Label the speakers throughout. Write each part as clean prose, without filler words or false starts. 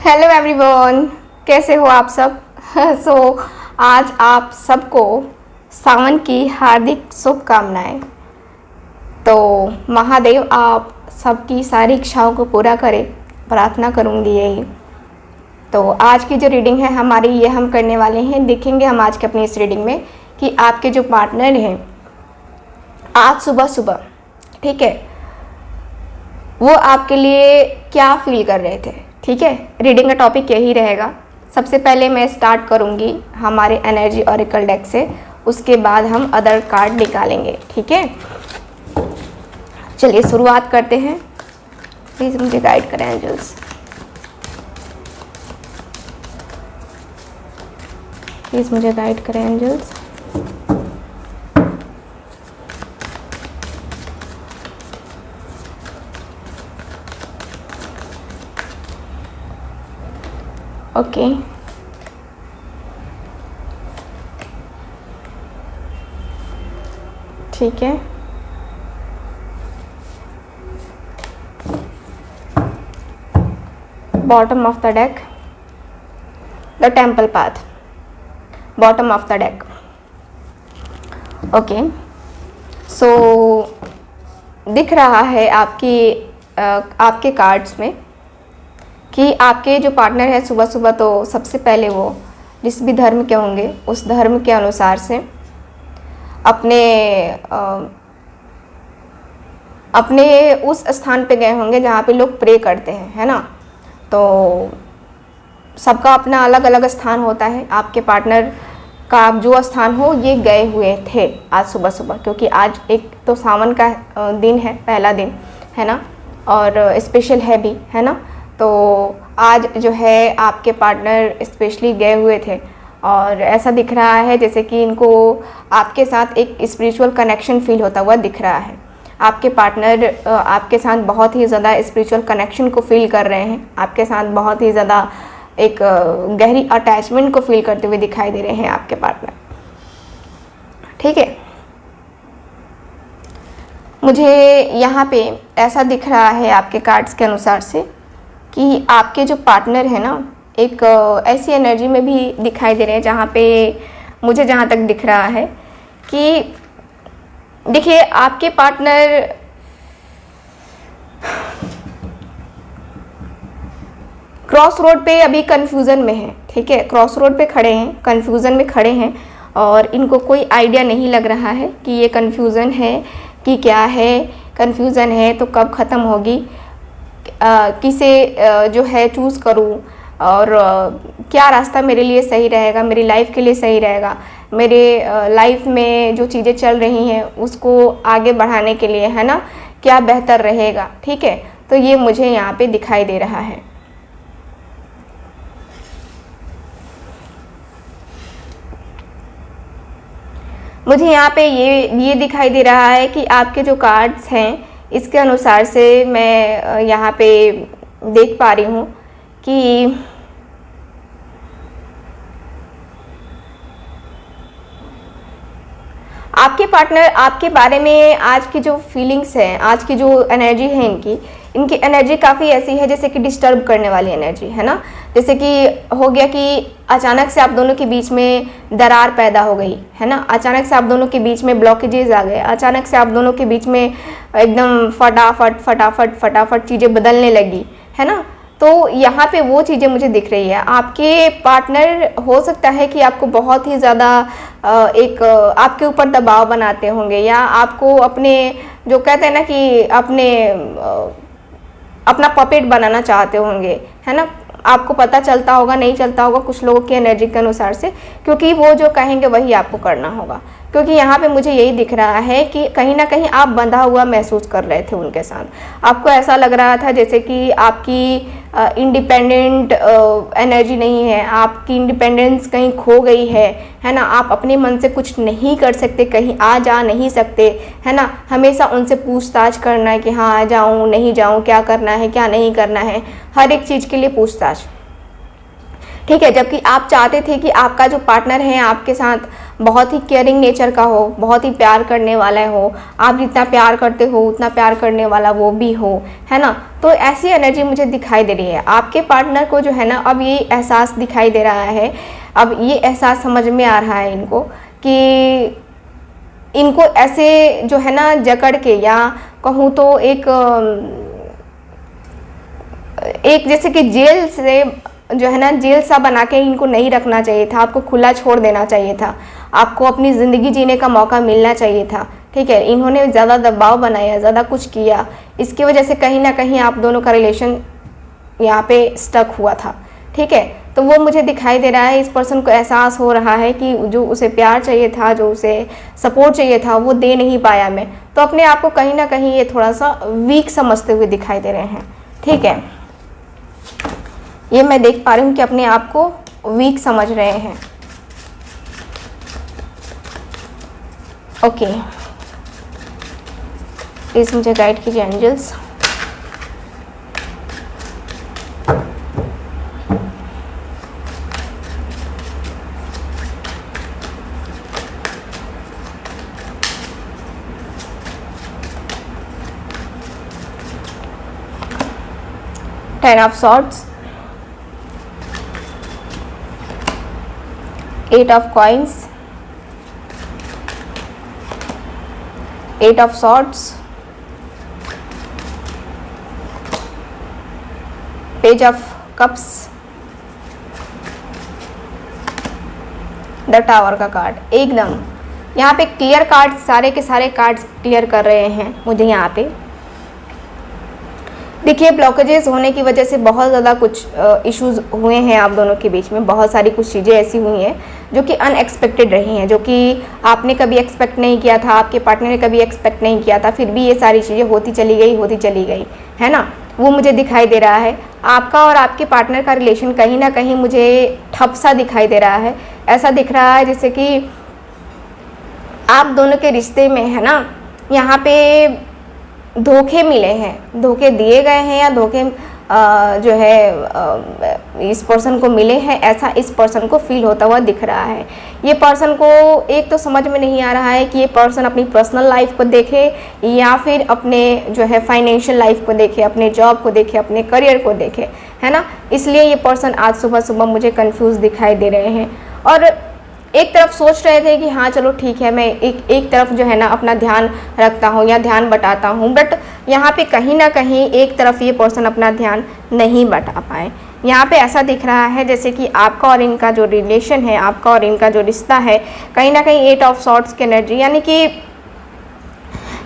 Speaker 1: Hello everyone, कैसे हो आप सब। आज आप सबको सावन की हार्दिक शुभकामनाएं। तो महादेव आप सबकी सारी इच्छाओं को पूरा करें, प्रार्थना करूंगी यही। तो आज की जो रीडिंग है हमारी, ये हम करने वाले हैं। देखेंगे हम आज के अपनी इस रीडिंग में कि आपके जो पार्टनर हैं आज सुबह सुबह, ठीक है, वो आपके लिए क्या फील कर रहे थे। ठीक है, रीडिंग का टॉपिक यही रहेगा। सबसे पहले मैं स्टार्ट करूंगी हमारे एनर्जी ऑरेकल डेक से, उसके बाद हम अदर कार्ड निकालेंगे। ठीक है, चलिए शुरुआत करते हैं। प्लीज़ मुझे गाइड करें एंजल्स, प्लीज़ मुझे गाइड करें एंजल्स। ओके, ठीक है। Bottom of the deck, the temple path, bottom of the deck. Okay, so दिख रहा है आपके कार्ड्स में कि आपके जो पार्टनर है सुबह सुबह, तो सबसे पहले वो जिस भी धर्म के होंगे उस धर्म के अनुसार से अपने उस स्थान पे गए होंगे जहाँ पे लोग प्रे करते हैं, है ना। तो सबका अपना अलग अलग स्थान होता है। आपके पार्टनर का जो स्थान हो, ये गए हुए थे आज सुबह सुबह, क्योंकि आज एक तो सावन का दिन है, पहला दिन है ना, और स्पेशल है भी, है ना। तो आज जो है आपके पार्टनर स्पेशली गए हुए थे और ऐसा दिख रहा है जैसे कि इनको आपके साथ एक स्पिरिचुअल कनेक्शन फील होता हुआ दिख रहा है। आपके पार्टनर आपके साथ बहुत ही ज़्यादा स्पिरिचुअल कनेक्शन को फील कर रहे हैं, आपके साथ बहुत ही ज़्यादा एक गहरी अटैचमेंट को फील करते हुए दिखाई दे रहे हैं आपके पार्टनर। ठीक है, मुझे यहाँ पे ऐसा दिख रहा है आपके कार्ड्स के अनुसार से कि आपके जो पार्टनर है ना, एक ऐसी एनर्जी में भी दिखाई दे रहे हैं जहाँ पे मुझे जहाँ तक दिख रहा है कि देखिए आपके पार्टनर क्रॉस रोड पे अभी कंफ्यूजन में है। ठीक है, क्रॉस रोड पे खड़े हैं, कंफ्यूजन में खड़े हैं और इनको कोई आइडिया नहीं लग रहा है कि ये कंफ्यूजन है कि क्या है, कंफ्यूजन है तो कब ख़त्म होगी, किसे जो है चूज़ करूँ और क्या रास्ता मेरे लिए सही रहेगा, मेरी लाइफ के लिए सही रहेगा, मेरे लाइफ में जो चीज़ें चल रही हैं उसको आगे बढ़ाने के लिए, है ना, क्या बेहतर रहेगा। ठीक है, तो ये मुझे यहाँ पे दिखाई दे रहा है। मुझे यहाँ पे ये दिखाई दे रहा है कि आपके जो कार्ड्स हैं इसके अनुसार से मैं यहाँ पे देख पा रही हूँ कि आपके पार्टनर आपके बारे में आज की जो फीलिंग्स हैं, आज की जो एनर्जी है इनकी एनर्जी काफ़ी ऐसी है जैसे कि डिस्टर्ब करने वाली एनर्जी, है ना। जैसे कि हो गया कि अचानक से आप दोनों के बीच में दरार पैदा हो गई, है ना, अचानक से आप दोनों के बीच में ब्लॉकेजेस आ गए, अचानक से आप दोनों के बीच में एकदम फटाफट चीज़ें बदलने लगी, है ना। तो यहाँ पे वो चीज़ें मुझे दिख रही है। आपके पार्टनर हो सकता है कि आपको बहुत ही ज़्यादा आपके ऊपर दबाव बनाते होंगे, या आपको अपने जो कहते हैं ना कि अपना पपेट बनाना चाहते होंगे, है ना। आपको पता चलता होगा, नहीं चलता होगा कुछ लोगों की एनर्जी के अनुसार से, क्योंकि वो जो कहेंगे वही आपको करना होगा। क्योंकि यहाँ पे मुझे यही दिख रहा है कि कहीं ना कहीं आप बंधा हुआ महसूस कर रहे थे उनके साथ। आपको ऐसा लग रहा था जैसे कि आपकी इंडिपेंडेंट एनर्जी नहीं है, आपकी इंडिपेंडेंस कहीं खो गई है ना। आप अपने मन से कुछ नहीं कर सकते, कहीं आ जा नहीं सकते, है ना। हमेशा उनसे पूछताछ करना है कि हाँ जाऊँ नहीं जाऊँ, क्या करना है क्या नहीं करना है, हर एक चीज़ के लिए पूछताछ। ठीक है, जबकि आप चाहते थे कि आपका जो पार्टनर है आपके साथ बहुत ही केयरिंग नेचर का हो, बहुत ही प्यार करने वाला हो, आप जितना प्यार करते हो उतना प्यार करने वाला वो भी हो, है ना। तो ऐसी एनर्जी मुझे दिखाई दे रही है। आपके पार्टनर को जो है ना अब ये एहसास दिखाई दे रहा है, अब ये एहसास समझ में आ रहा है इनको कि इनको ऐसे जो है ना जकड़ के, या कहूँ तो एक जैसे कि जेल से जो है ना, जेल सा बना के इनको नहीं रखना चाहिए था। आपको खुला छोड़ देना चाहिए था, आपको अपनी ज़िंदगी जीने का मौका मिलना चाहिए था, ठीक है। इन्होंने ज़्यादा दबाव बनाया, ज़्यादा कुछ किया, इसकी वजह से कहीं ना कहीं आप दोनों का रिलेशन यहाँ पे स्टक हुआ था, ठीक है। तो वो मुझे दिखाई दे रहा है, इस पर्सन को एहसास हो रहा है कि जो उसे प्यार चाहिए था, जो उसे सपोर्ट चाहिए था, वो दे नहीं पाया मैं। तो अपने आप को कहीं ना कहीं ये थोड़ा सा वीक समझते हुए दिखाई दे रहे हैं, ठीक है। ये मैं देख पा रही हूँ कि अपने आप को वीक समझ रहे हैं। ओके, प्लीज मुझे गाइड कीजिए angels. Ten of Swords, Eight of Coins, Eight of Swords, Page of Cups, the tower का कार्ड। एकदम यहाँ पे क्लियर कार्ड, सारे के सारे कार्ड्स क्लियर कर रहे हैं मुझे यहाँ पे। देखिए, ब्लॉकेजेस होने की वजह से बहुत ज़्यादा कुछ इश्यूज हुए हैं आप दोनों के बीच में। बहुत सारी कुछ चीज़ें ऐसी हुई हैं जो कि अनएक्सपेक्टेड रही हैं, जो कि आपने कभी एक्सपेक्ट नहीं किया था, आपके पार्टनर ने कभी एक्सपेक्ट नहीं किया था, फिर भी ये सारी चीज़ें होती चली गई, है ना। वो मुझे दिखाई दे रहा है। आपका और आपके पार्टनर का रिलेशन कहीं ना कहीं मुझे ठप सा दिखाई दे रहा है। ऐसा दिख रहा है जैसे कि आप दोनों के रिश्ते में, है ना, यहाँ पे धोखे मिले हैं, धोखे दिए गए हैं, या धोखे जो है इस पर्सन को मिले हैं, ऐसा इस पर्सन को फील होता हुआ दिख रहा है। ये पर्सन को एक तो समझ में नहीं आ रहा है कि ये पर्सन अपनी पर्सनल लाइफ को देखे या फिर अपने जो है फाइनेंशियल लाइफ को देखे, अपने जॉब को देखे, अपने करियर को देखे, है ना। इसलिए ये पर्सन आज सुबह मुझे कंफ्यूज दिखाई दे रहे हैं, और एक तरफ सोच रहे थे कि हाँ चलो ठीक है, मैं एक तरफ जो है ना अपना ध्यान रखता हूँ या ध्यान बटाता हूँ, बट यहाँ पे कहीं ना कहीं एक तरफ ये पर्सन अपना ध्यान नहीं बटा पाए। यहाँ पे ऐसा दिख रहा है जैसे कि आपका और इनका जो रिलेशन है, आपका और इनका जो रिश्ता है, कहीं ना कहीं 8 ऑफ सॉर्ड्स की एनर्जी, यानी कि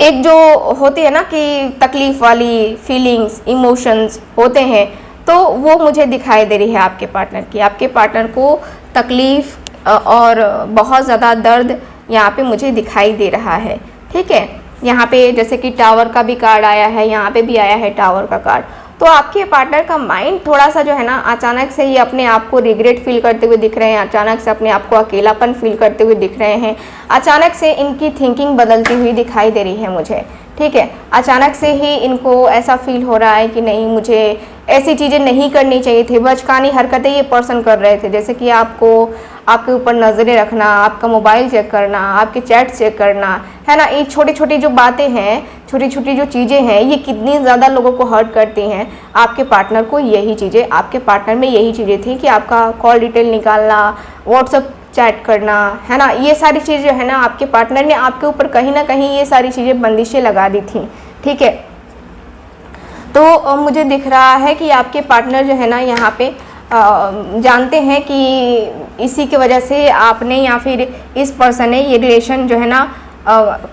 Speaker 1: एक जो होती है ना कि तकलीफ़ वाली फीलिंग्स, इमोशंस होते हैं, तो वो मुझे दिखाई दे रही है आपके पार्टनर की। आपके पार्टनर को तकलीफ़ और बहुत ज़्यादा दर्द यहाँ पे मुझे दिखाई दे रहा है, ठीक है। यहाँ पे जैसे कि टावर का भी कार्ड आया है, यहाँ पे भी आया है टावर का कार्ड। तो आपके पार्टनर का माइंड थोड़ा सा जो है ना, अचानक से ये अपने आप को रिग्रेट फील करते हुए दिख रहे हैं, अचानक से अपने आप को अकेलापन फील करते हुए दिख रहे हैं, अचानक से इनकी थिंकिंग बदलती हुई दिखाई दे रही है मुझे, ठीक है। अचानक से ही इनको ऐसा फील हो रहा है कि नहीं, मुझे ऐसी चीज़ें नहीं करनी चाहिए थी, बचकानी हरकतें ये पर्सन कर रहे थे, जैसे कि आपके ऊपर नज़रें रखना, आपका मोबाइल चेक करना, आपके चैट चेक करना, है ना। ये छोटी छोटी जो बातें हैं, छोटी छोटी जो चीज़ें हैं, ये कितनी ज़्यादा लोगों को हर्ट करती हैं। आपके पार्टनर को यही चीज़ें, आपके पार्टनर में यही चीज़ें थी कि आपका कॉल डिटेल निकालना, व्हाट्सअप चैट करना, है ना, ये सारी चीज़ जो है ना, आपके पार्टनर ने आपके ऊपर कहीं ना कहीं ये सारी चीज़ें बंदिशें लगा दी थी, ठीक है। तो मुझे दिख रहा है कि आपके पार्टनर जो है ना यहाँ पे जानते हैं कि इसी की वजह से आपने या फिर इस पर्सन ने ये रिलेशन जो है ना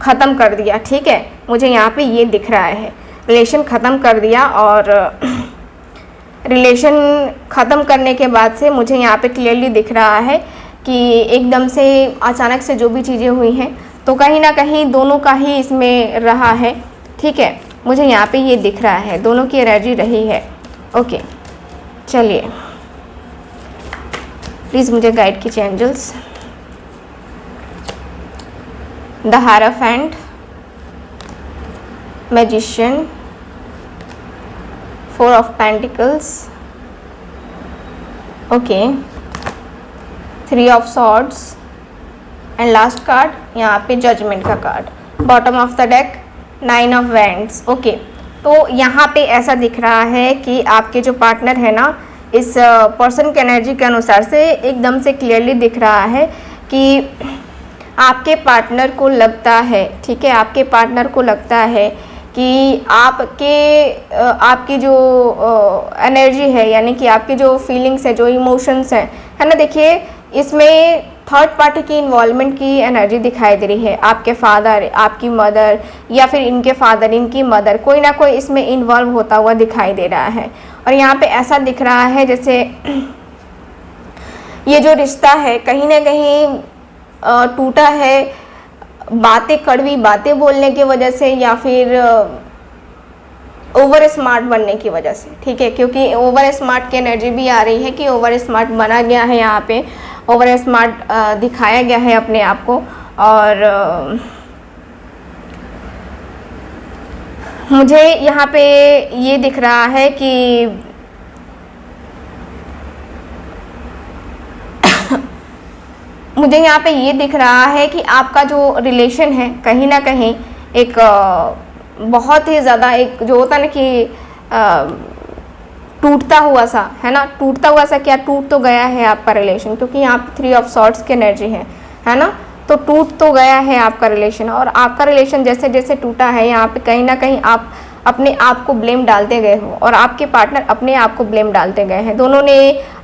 Speaker 1: ख़त्म कर दिया, ठीक है। मुझे यहाँ पे ये दिख रहा है, रिलेशन ख़त्म कर दिया, और रिलेशन ख़त्म करने के बाद से मुझे यहाँ पे क्लियरली दिख रहा है कि एकदम से अचानक से जो भी चीज़ें हुई हैं, तो कहीं ना कहीं दोनों का ही इसमें रहा है, ठीक है। मुझे यहाँ पे ये दिख रहा है, दोनों की एनर्जी रही है। ओके, चलिए प्लीज़ मुझे गाइड कीजिए angels. The hierophant, magician, 4 of pentacles, okay, 3 of swords, and last card यहाँ पे जजमेंट का card. Bottom of the deck 9 of wands. Okay, तो यहाँ पे ऐसा दिख रहा है कि आपके जो पार्टनर है ना, इस पर्सन के एनर्जी के अनुसार से एकदम से क्लियरली दिख रहा है कि आपके पार्टनर को लगता है, ठीक है, आपके पार्टनर को लगता है कि आपकी जो एनर्जी है, यानी कि आपकी जो फीलिंग्स है, जो इमोशंस हैं, है ना, देखिए इसमें थर्ड पार्टी की इन्वॉल्वमेंट की एनर्जी दिखाई दे रही है। आपके फादर, आपकी मदर, या फिर इनके फादर, इनकी मदर, कोई ना कोई इसमें इन्वॉल्व होता हुआ दिखाई दे रहा है। और यहाँ पे ऐसा दिख रहा है जैसे ये जो रिश्ता है कहीं ना कहीं टूटा है, बातें, कड़वी बातें बोलने की वजह से, या फिर ओवर स्मार्ट बनने की वजह से, ठीक है, क्योंकि ओवर स्मार्ट की एनर्जी भी आ रही है कि ओवर स्मार्ट बना गया है, यहाँ पे ओवर स्मार्ट दिखाया गया है अपने आप को। और मुझे यहाँ पे ये दिख रहा है कि मुझे यहाँ पे ये दिख रहा है कि आपका जो रिलेशन है कहीं ना कहीं एक बहुत ही ज़्यादा, एक जो होता है ना कि टूटता हुआ सा, है ना, टूटता हुआ सा, क्या टूट तो गया है आपका रिलेशन, क्योंकि यहाँ पे 3 ऑफ सॉर्ड्स की एनर्जी है ना, तो टूट तो गया है आपका रिलेशन। और आपका रिलेशन जैसे जैसे टूटा है, यहाँ पे कहीं ना कहीं आप अपने आप को ब्लेम डालते गए हो, और आपके पार्टनर अपने आप को ब्लेम डालते गए हैं। दोनों ने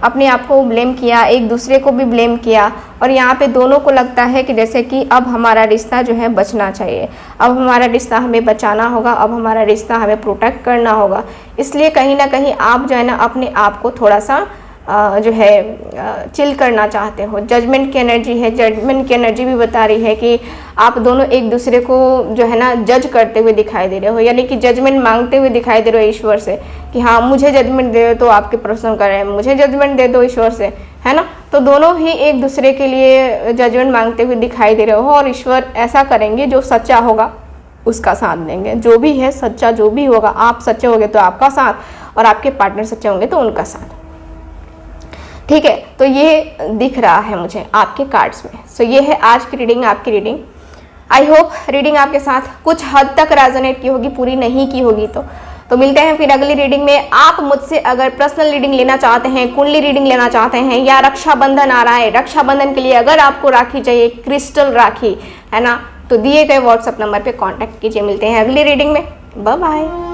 Speaker 1: अपने आप को ब्लेम किया, एक दूसरे को भी ब्लेम किया, और यहाँ पे दोनों को लगता है कि जैसे कि अब हमारा रिश्ता जो है बचना चाहिए, अब हमारा रिश्ता हमें बचाना होगा, अब हमारा रिश्ता हमें प्रोटेक्ट करना होगा। इसलिए कहीं ना कहीं आप जो है ना अपने आप को थोड़ा सा जो है चिल करना चाहते हो। जजमेंट की एनर्जी है, जजमेंट की एनर्जी भी बता रही है कि आप दोनों एक दूसरे को जो है ना जज करते हुए दिखाई दे रहे हो, यानी कि जजमेंट मांगते हुए दिखाई दे रहे हो ईश्वर से कि हाँ मुझे जजमेंट दे दो, तो आपके प्रश्न कर रहे हैं मुझे जजमेंट दे दो ईश्वर से, है ना। तो दोनों ही एक दूसरे के लिए जजमेंट मांगते हुए दिखाई दे रहे हो, और ईश्वर ऐसा करेंगे जो सच्चा होगा उसका साथ देंगे। जो भी है सच्चा, जो भी होगा, आप सच्चे होंगे तो आपका साथ, और आपके पार्टनर सच्चे होंगे तो उनका साथ, ठीक है। तो ये दिख रहा है मुझे आपके कार्ड्स में। सो ये है आज की रीडिंग, आपकी रीडिंग। आई होप रीडिंग आपके साथ कुछ हद तक रेजोनेट की होगी, पूरी नहीं की होगी तो मिलते हैं फिर अगली रीडिंग में। आप मुझसे अगर पर्सनल रीडिंग लेना चाहते हैं, कुंडली रीडिंग लेना चाहते हैं, या रक्षाबंधन आ रहा है, रक्षाबंधन के लिए अगर आपको राखी चाहिए, क्रिस्टल राखी, है ना, तो दिए गए व्हाट्सएप नंबर पे कांटेक्ट कीजिए। मिलते हैं अगली रीडिंग में। Bye bye.